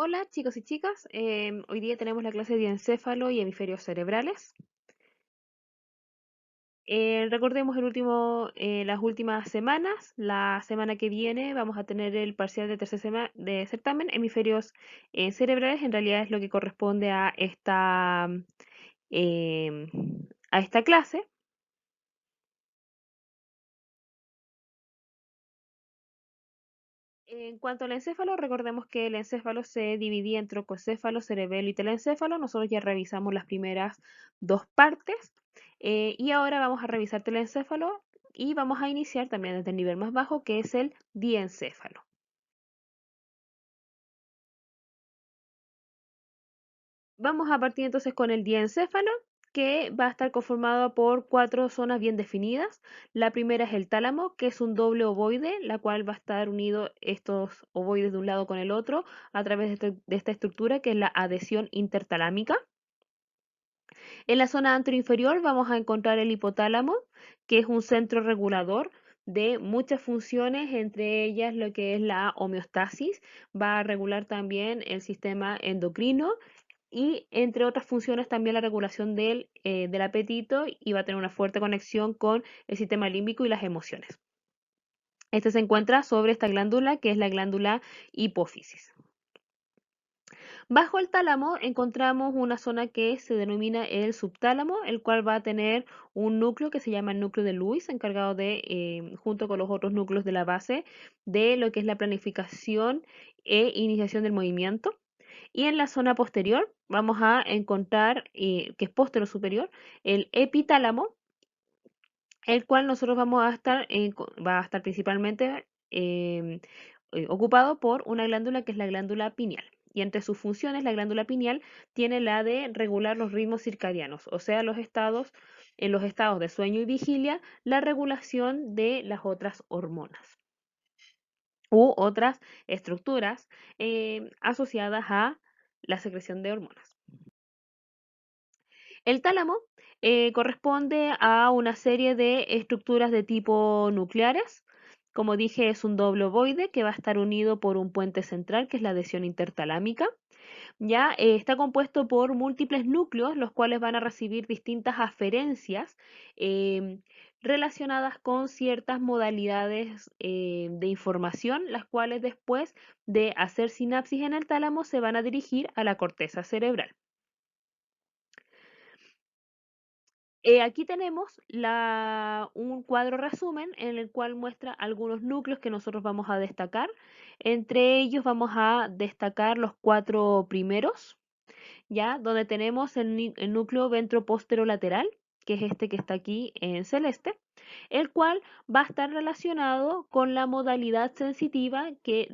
Hola chicos y chicas, hoy día tenemos la clase de encéfalo y hemisferios cerebrales. Recordemos las últimas semanas. La semana que viene vamos a tener el parcial de tercer de certamen, hemisferios cerebrales. En realidad es lo que corresponde em, a esta clase. En cuanto al encéfalo, recordemos que el encéfalo se dividía en troncocéfalo, cerebelo y telencéfalo. Nosotros ya revisamos las primeras dos partes y ahora vamos a revisar telencéfalo y vamos a iniciar también desde el nivel más bajo, que es el diencéfalo. Vamos a partir entonces con el diencéfalo, que va a estar conformado por cuatro zonas bien definidas. La primera es el tálamo, que es un doble ovoide, la cual va a estar unido estos ovoides de un lado con el otro a través de esta estructura que es la adhesión intertalámica. En la zona anteroinferior vamos a encontrar el hipotálamo, que es un centro regulador de muchas funciones, entre ellas lo que es la homeostasis, va a regular también el sistema endocrino y entre otras funciones también la regulación del apetito y va a tener una fuerte conexión con el sistema límbico y las emociones. Este se encuentra sobre esta glándula que es la glándula hipófisis. Bajo el tálamo encontramos una zona que se denomina el subtálamo, el cual va a tener un núcleo que se llama el núcleo de Lewis, encargado junto con los otros núcleos de la base, de lo que es la planificación e iniciación del movimiento. Y en la zona posterior vamos a encontrar, que es postero superior, el epitálamo, el cual nosotros va a estar principalmente ocupado por una glándula que es la glándula pineal. Y entre sus funciones, la glándula pineal tiene la de regular los ritmos circadianos, o sea, en los estados de sueño y vigilia, la regulación de las otras hormonas u otras estructuras asociadas a la secreción de hormonas. El tálamo corresponde a una serie de estructuras de tipo nucleares. Como dije, es un doble ovoide que va a estar unido por un puente central, que es la adhesión intertalámica. Ya está compuesto por múltiples núcleos, los cuales van a recibir distintas aferencias em, relacionadas con ciertas modalidades de información, las cuales después de hacer sinapsis en el tálamo se van a dirigir a la corteza cerebral. Aquí tenemos un cuadro resumen en el cual muestra algunos núcleos que nosotros vamos a destacar. Entre ellos vamos a destacar los cuatro primeros, ¿ya? Donde tenemos el núcleo ventroposterolateral, que es este que está aquí en celeste, el cual va a estar relacionado con la modalidad sensitiva que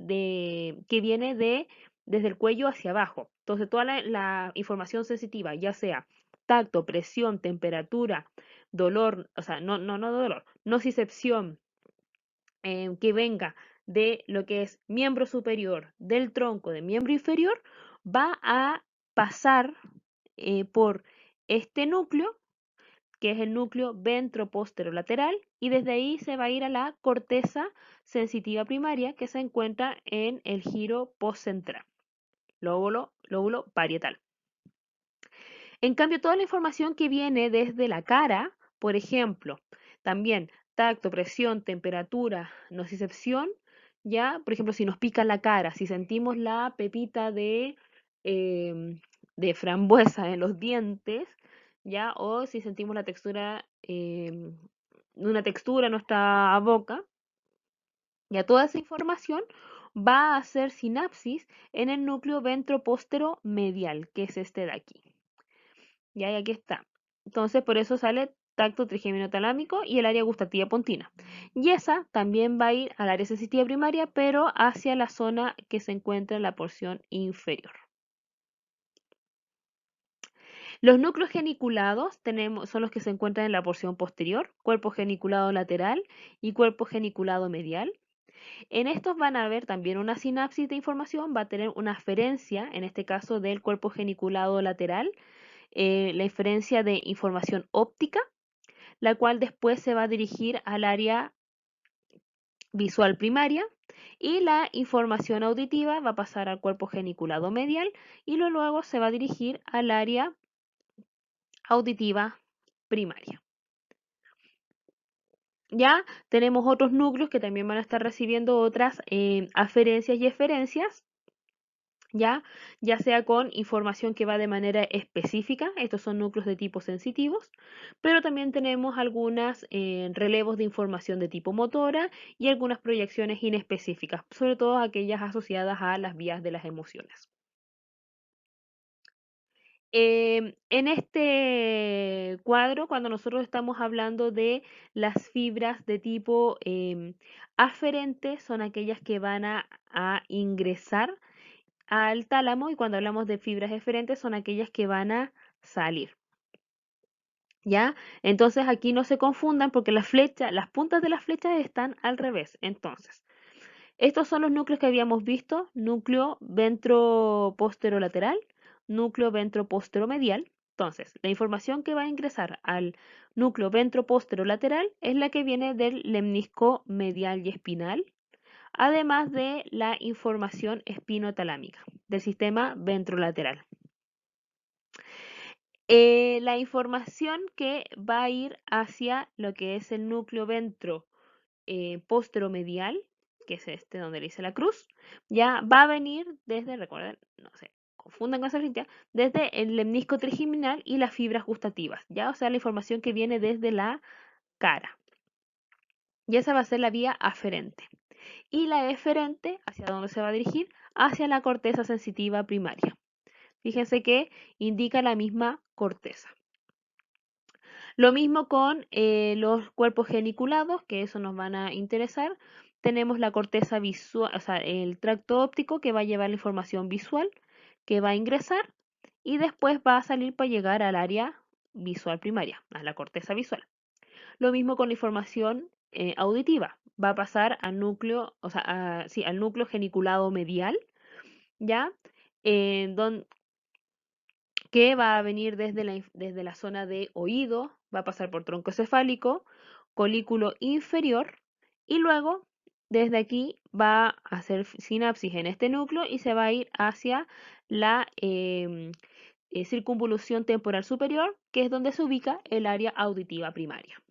viene desde el cuello hacia abajo. Entonces, toda la información sensitiva, ya sea tacto, presión, temperatura, dolor, o sea, no dolor, nocicepción, que venga de lo que es miembro superior del tronco de miembro inferior, va a pasar por este núcleo, que es el núcleo ventroposterolateral, y desde ahí se va a ir a la corteza sensitiva primaria que se encuentra en el giro postcentral, lóbulo parietal. En cambio, toda la información que viene desde la cara, por ejemplo, también tacto, presión, temperatura, nocicepción, ya, por ejemplo, si nos pica la cara, si sentimos la pepita de frambuesa en los dientes, ya, o si sentimos la textura, una textura en nuestra boca, ya toda esa información va a hacer sinapsis en el núcleo ventropóstero medial, que es este de aquí. Ya, y aquí está. Entonces, por eso sale tacto trigémino talámico y el área gustativa pontina. Y esa también va a ir al área sensitiva primaria, pero hacia la zona que se encuentra en la porción inferior. Los núcleos geniculados son los que se encuentran en la porción posterior, cuerpo geniculado lateral y cuerpo geniculado medial. En estos van a haber también una sinapsis de información, va a tener una aferencia, en este caso del cuerpo geniculado lateral, la inferencia de información óptica, la cual después se va a dirigir al área visual primaria Y la información auditiva va a pasar al cuerpo geniculado medial y luego se va a dirigir al área auditiva primaria. Ya tenemos otros núcleos que también van a estar recibiendo otras aferencias y eferencias, ya sea con información que va de manera específica, estos son núcleos de tipo sensitivos, pero también tenemos algunas relevos de información de tipo motora y algunas proyecciones inespecíficas, sobre todo aquellas asociadas a las vías de las emociones. En este cuadro, cuando nosotros estamos hablando de las fibras de tipo aferente, son aquellas que van a ingresar al tálamo, y cuando hablamos de fibras eferentes son aquellas que van a salir. ¿Ya? Entonces aquí no se confundan porque las puntas de las flechas están al revés. Entonces, estos son los núcleos que habíamos visto: núcleo ventroposterolateral, núcleo ventroposteromedial. Entonces, la información que va a ingresar al núcleo ventroposterolateral es la que viene del lemnisco medial y espinal, además de la información espinotalámica del sistema ventrolateral. La información que va a ir hacia lo que es el núcleo posteromedial, que es este donde le hice la cruz, ya va a venir desde, recuerden, no se confundan con esa flechita, desde el lemnisco trigeminal y las fibras gustativas, ya, o sea, la información que viene desde la cara. Y esa va a ser la vía aferente. Y la eferente, ¿hacia dónde se va a dirigir? Hacia la corteza sensitiva primaria. Fíjense que indica la misma corteza. Lo mismo con los cuerpos geniculados, que eso nos van a interesar. Tenemos la corteza visual, o sea, el tracto óptico que va a llevar la información visual que va a ingresar y después va a salir para llegar al área visual primaria, a la corteza visual. Lo mismo con la información auditiva. Va a pasar al núcleo, o sea, sí, al núcleo geniculado medial, ¿ya? Que va a venir desde la zona de oído, va a pasar por tronco cefálico, colículo inferior, y luego desde aquí va a hacer sinapsis en este núcleo y se va a ir hacia la circunvolución temporal superior, que es donde se ubica el área auditiva primaria.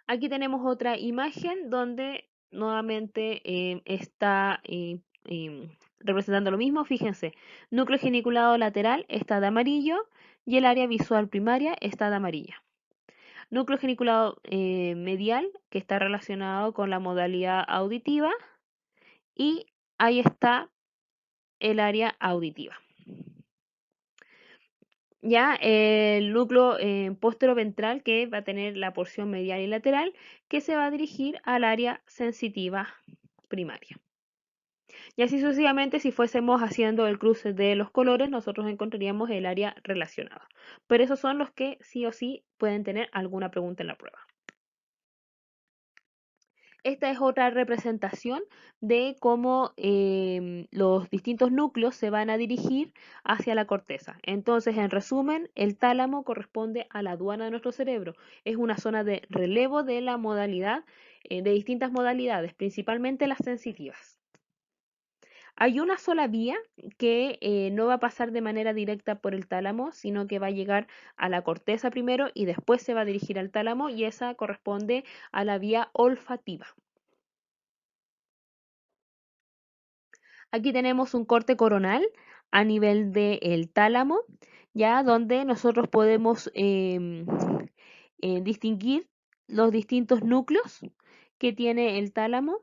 Aquí tenemos otra imagen donde nuevamente está representando lo mismo. Fíjense, núcleo geniculado lateral está de amarillo y el área visual primaria está de amarilla. Núcleo geniculado medial, que está relacionado con la modalidad auditiva, y ahí está el área auditiva. Ya el núcleo posteroventral, que va a tener la porción medial y lateral, que se va a dirigir al área sensitiva primaria. Y así sucesivamente, si fuésemos haciendo el cruce de los colores, nosotros encontraríamos el área relacionada. Pero esos son los que sí o sí pueden tener alguna pregunta en la prueba. Esta es otra representación de cómo los distintos núcleos se van a dirigir hacia la corteza. Entonces, en resumen, el tálamo corresponde a la aduana de nuestro cerebro. Es una zona de relevo de la modalidad, de distintas modalidades, principalmente las sensitivas. Hay una sola vía que no va a pasar de manera directa por el tálamo, sino que va a llegar a la corteza primero y después se va a dirigir al tálamo, y esa corresponde a la vía olfativa. Aquí tenemos un corte coronal a nivel del tálamo, ya donde nosotros podemos distinguir los distintos núcleos que tiene el tálamo,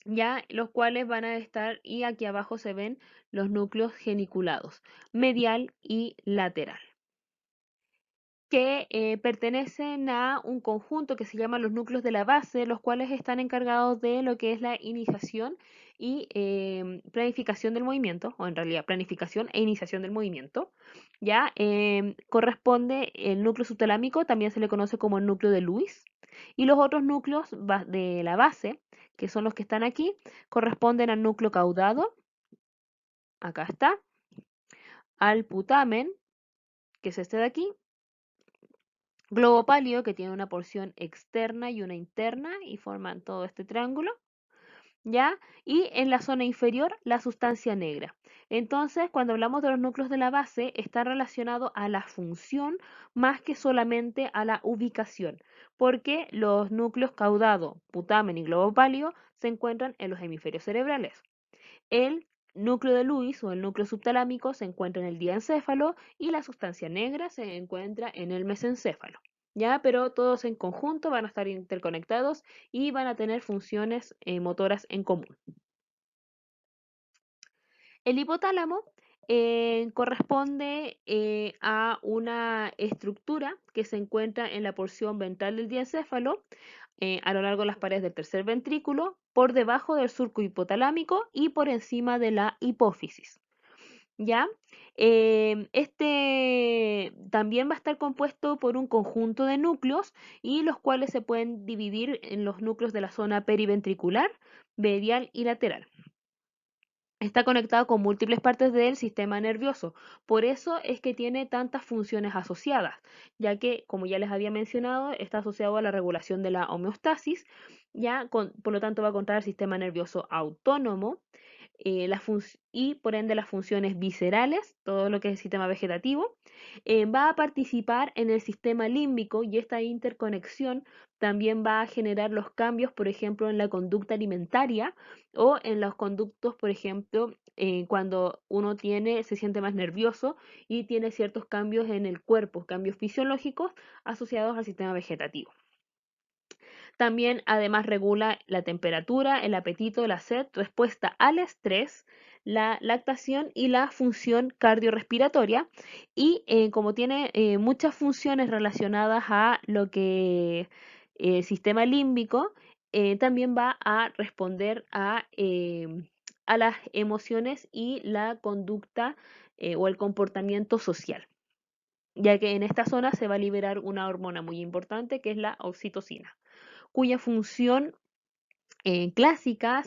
ya los cuales van a estar, y aquí abajo se ven los núcleos geniculados, medial y lateral, que pertenecen a un conjunto que se llama los núcleos de la base, los cuales están encargados de lo que es la iniciación y planificación del movimiento, o en realidad planificación e iniciación del movimiento. Ya corresponde el núcleo subtalámico, también se le conoce como el núcleo de Lewis, y los otros núcleos de la base, que son los que están aquí, corresponden al núcleo caudado, acá está, al putamen, que es este de aquí, Globo pálido que tiene una porción externa y una interna y forman todo este triángulo. ¿Ya? Y en la zona inferior, la sustancia negra. Entonces, cuando hablamos de los núcleos de la base, está relacionado a la función más que solamente a la ubicación, porque los núcleos caudado, putamen y globo pálido se encuentran en los hemisferios cerebrales. El núcleo de Lewis o el núcleo subtalámico se encuentra en el diencéfalo y la sustancia negra se encuentra en el mesencéfalo. ¿Ya? Pero todos en conjunto van a estar interconectados y van a tener funciones motoras en común. El hipotálamo corresponde a una estructura que se encuentra en la porción ventral del diencéfalo, a lo largo de las paredes del tercer ventrículo, por debajo del surco hipotalámico y por encima de la hipófisis. ¿Ya? Este también va a estar compuesto por un conjunto de núcleos y los cuales se pueden dividir en los núcleos de la zona periventricular, medial y lateral. Está conectado con múltiples partes del sistema nervioso. Por eso es que tiene tantas funciones asociadas, ya que, como ya les había mencionado, está asociado a la regulación de la homeostasis, por lo tanto va a controlar el sistema nervioso autónomo, y por ende las funciones viscerales, todo lo que es el sistema vegetativo, va a participar en el sistema límbico y esta interconexión también va a generar los cambios, por ejemplo, en la conducta alimentaria o en los conductos, por ejemplo, cuando uno se siente más nervioso y tiene ciertos cambios en el cuerpo, cambios fisiológicos asociados al sistema vegetativo. También además regula la temperatura, el apetito, la sed, respuesta al estrés, la lactación y la función cardiorrespiratoria. Y como tiene muchas funciones relacionadas a lo que sistema límbico, también va a responder a las emociones y la conducta o el comportamiento social, ya que en esta zona se va a liberar una hormona muy importante que es la oxitocina, cuya función clásica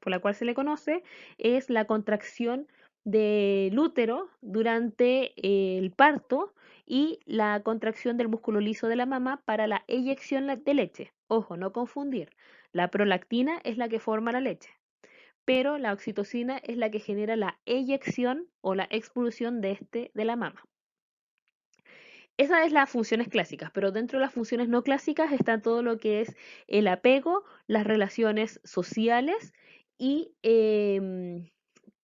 por la cual se le conoce es la contracción del útero durante el parto y la contracción del músculo liso de la mama para la eyección de leche. Ojo, no confundir. La prolactina es la que forma la leche, pero la oxitocina es la que genera la eyección o la expulsión de la mama. Esas es las funciones clásicas, pero dentro de las funciones no clásicas está todo lo que es el apego, las relaciones sociales y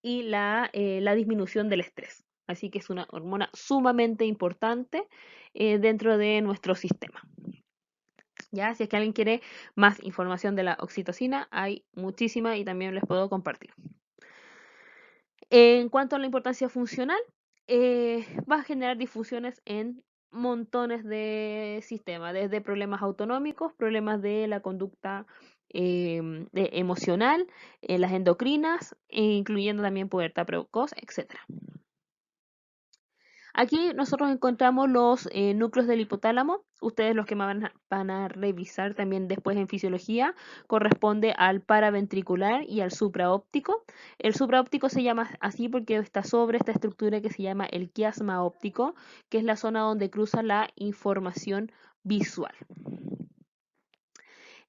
la disminución del estrés. Así que es una hormona sumamente importante dentro de nuestro sistema. Ya, si es que alguien quiere más información de la oxitocina, hay muchísima y también les puedo compartir. En cuanto a la importancia funcional, va a generar difusiones en montones de sistemas, desde problemas autonómicos, problemas de la conducta emocional, las endocrinas, incluyendo también pubertad precoz, etc. Aquí nosotros encontramos los núcleos del hipotálamo. Ustedes los que van a revisar también después en fisiología corresponde al paraventricular y al supraóptico. El supraóptico se llama así porque está sobre esta estructura que se llama el quiasma óptico, que es la zona donde cruza la información visual.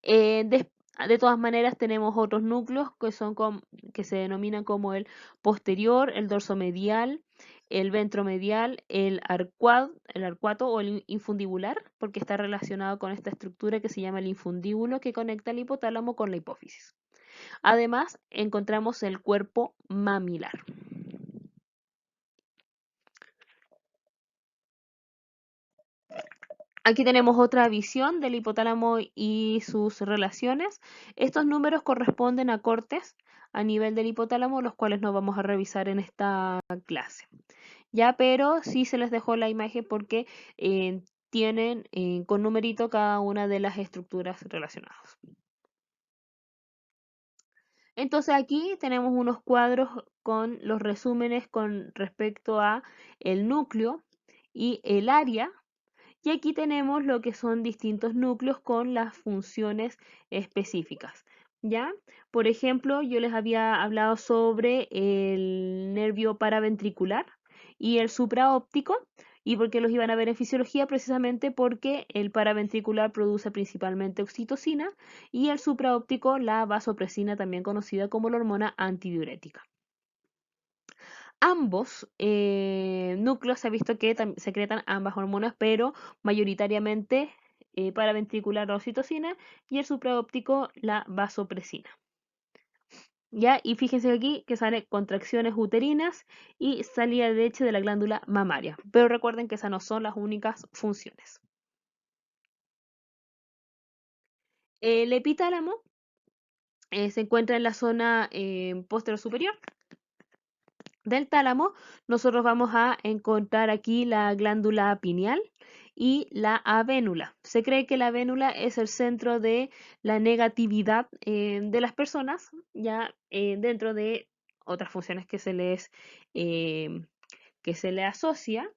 De todas maneras tenemos otros núcleos que se denominan como el posterior, el dorsomedial, el ventromedial, el arcuato o el infundibular, porque está relacionado con esta estructura que se llama el infundíbulo que conecta el hipotálamo con la hipófisis. Además, encontramos el cuerpo mamilar. Aquí tenemos otra visión del hipotálamo y sus relaciones. Estos números corresponden a cortes a nivel del hipotálamo, los cuales no vamos a revisar en esta clase. Ya, pero sí se les dejó la imagen porque tienen con numerito cada una de las estructuras relacionadas. Entonces aquí tenemos unos cuadros con los resúmenes con respecto a el núcleo y el área. Y aquí tenemos lo que son distintos núcleos con las funciones específicas. ¿Ya? Por ejemplo, yo les había hablado sobre el nervio paraventricular y el supraóptico. ¿Y por qué los iban a ver en fisiología? Precisamente porque el paraventricular produce principalmente oxitocina y el supraóptico la vasopresina, también conocida como la hormona antidiurética. Ambos núcleos se ha visto que secretan ambas hormonas, pero mayoritariamente paraventricular la oxitocina y el supraóptico la vasopresina. ¿Ya? Y fíjense aquí que salen contracciones uterinas y salida de leche de la glándula mamaria. Pero recuerden que esas no son las únicas funciones. El epitálamo se encuentra en la zona posterior superior del tálamo. Nosotros vamos a encontrar aquí la glándula pineal y la avénula. Se cree que la avénula es el centro de la negatividad de las personas, ya dentro de otras funciones eh, que se le asocia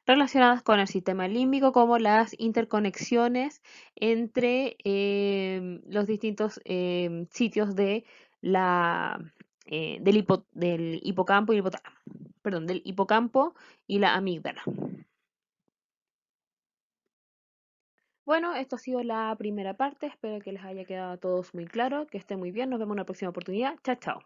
relacionadas con el sistema límbico, como las interconexiones entre los distintos sitios de del hipocampo y perdón, del hipocampo y la amígdala. Bueno, esto ha sido la primera parte. Espero que les haya quedado a todos muy claro, que estén muy bien. Nos vemos en una próxima oportunidad. Chao, chao.